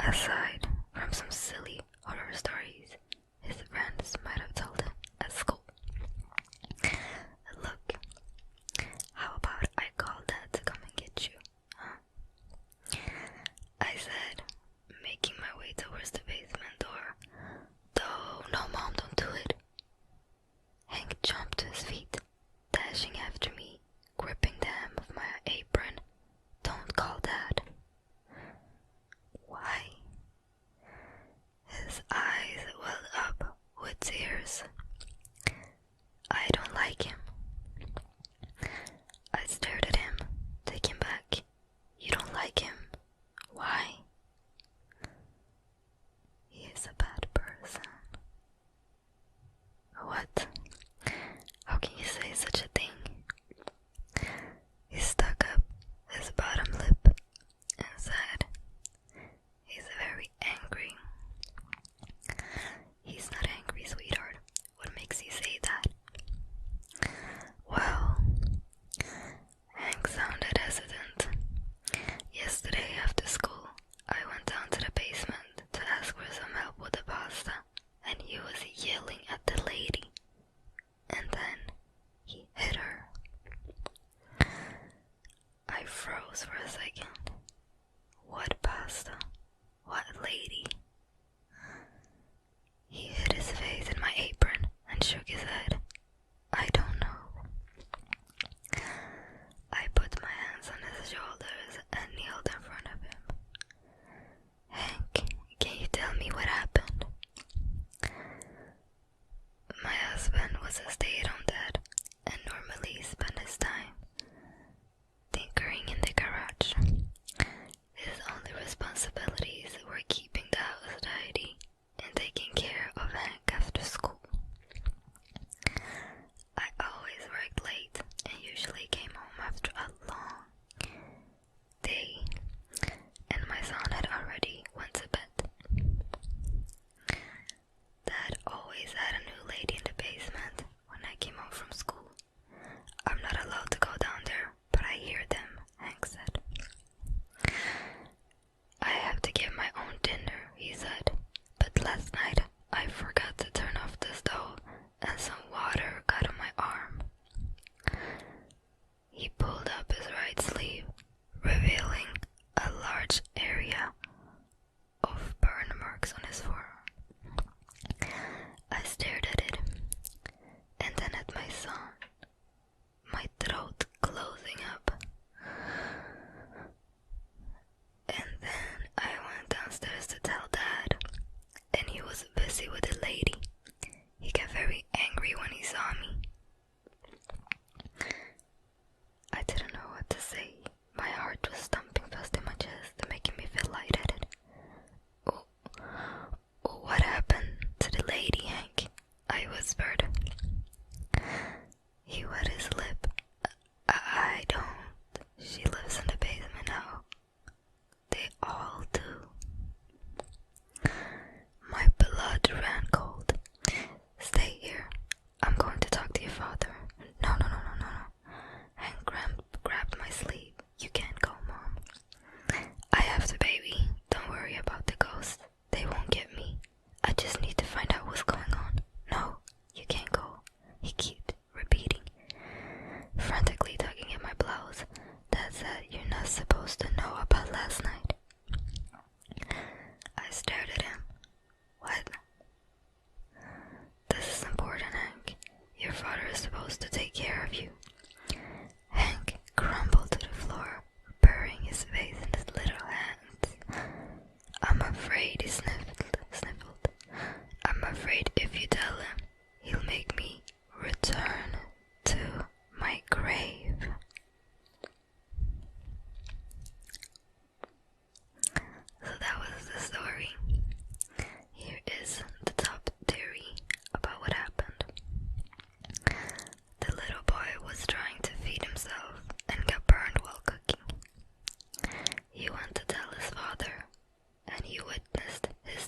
Aside from some silly horror stories his friends might have told him at school. Look, how about I call Dad to come and get you, huh? I said, making my way towards the basement door. Though, no, Mom, don't do it. Hank jumped to his feet, dashing after me, gripping the hem of my apron. Don't call Dad. Why? His eyes welled up with tears. I don't like him. I stared at him, taken back. You don't like him? Why? He is a bad person. What? How can you say such a thing? He stuck up his bottom lip and said, he's very angry. He's not angry, sweetheart. What makes you say that? Well, Hank sounded hesitant. Yesterday after school, I went down to the basement to ask for some help with the pasta, and he was yelling at the lady. And then he hit her. I froze for a second. What pasta? What lady? He hid his face in my apron and shook his head. I don't know. I put my hands on his shoulders and kneeled in front of him. Hank, can you tell me what happened? My husband was a stay-at-home dad and normally spent his time tinkering in the garage. His only responsibilities were keeping the house tidy and taking care of Hank after school. I always worked late and usually came home after a long day, and my son had already went to bed. Dad always had a new lady in the basement when I came home from school. I'm not allowed to go down there, but I hear them, Hank said. I have to get my own dinner, he said, but last night I forgot to turn off the stove and some water got on my arm. He pulled up his right sleeve, revealing a large area of burn marks on his forearm. I stared at it, and then at my son, my throat closing up. And then I went downstairs to tell Dad, and he was busy with the lady. He got very angry when he saw me. I didn't know what to say. My heart was thumping fast in my chest, making me feel lightheaded. Oh, what happened to the lady, Hank? I whispered. He wet his lip. I don't. She lives in the basement now. They all do. My blood ran cold. Stay here. I'm going to talk to your father. No. Hank grabbed my sleeve. You can't go, Mom. I have the baby. Don't worry about the ghosts. They won't get me. I just need to find out what's going on. No, you can't go. He kept repeating, frantically tugging at my blouse. Dad said you're not supposed to know about last night. I stared at him. What? This is important, Hank. Your father is supposed to take care of you. Hank crumbled to the floor, burying his face in his little hands. I'm afraid, he sniffled. I'm afraid if you tell him, he'll make me return to my grave. So that was the story. Here is the top theory about what happened. The little boy was trying to feed himself and got burned while cooking. He went to tell his father, and he witnessed his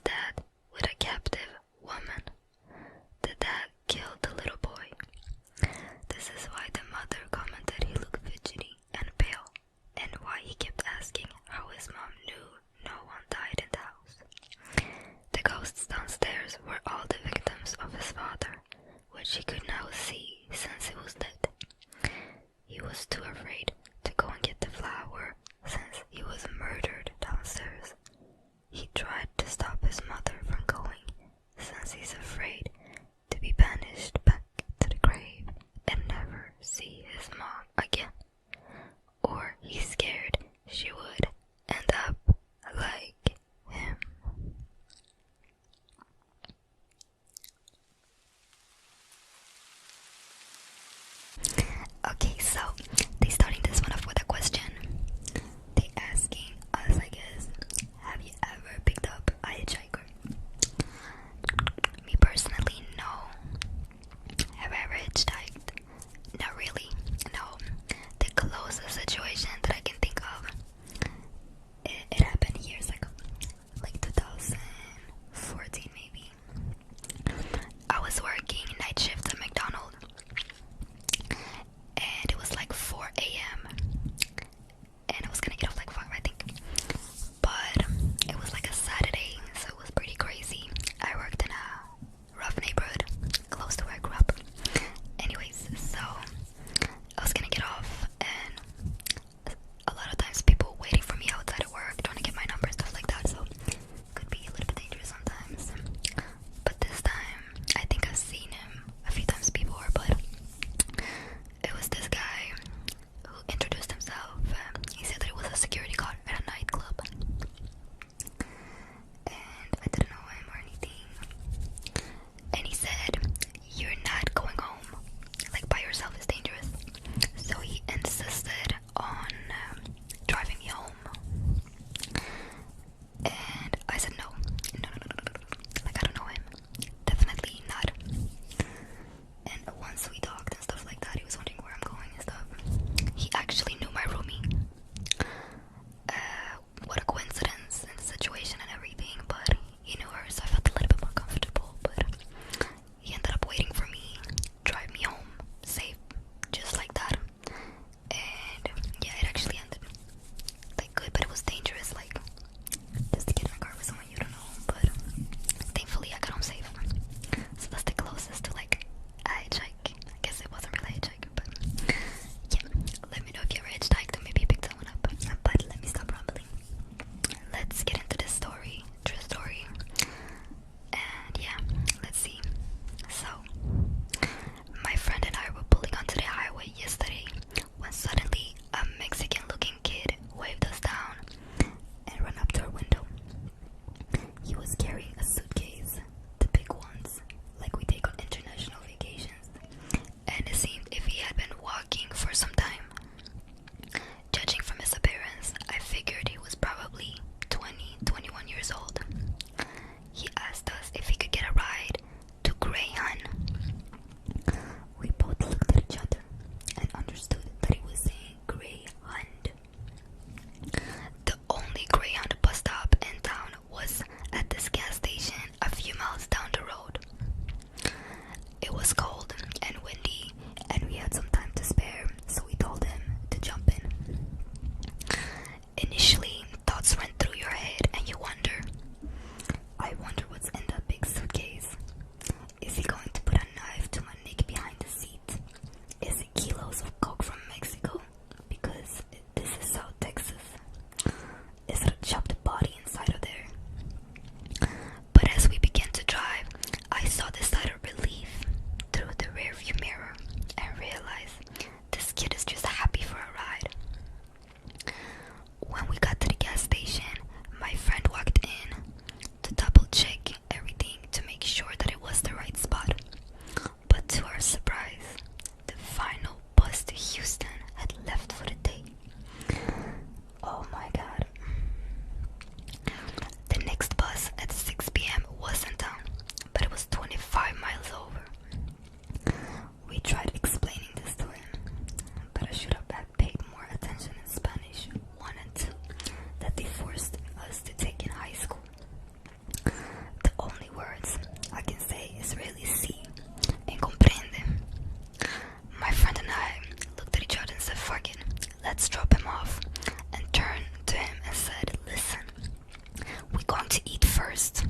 going to eat first.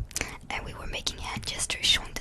And we were making hand gestures showing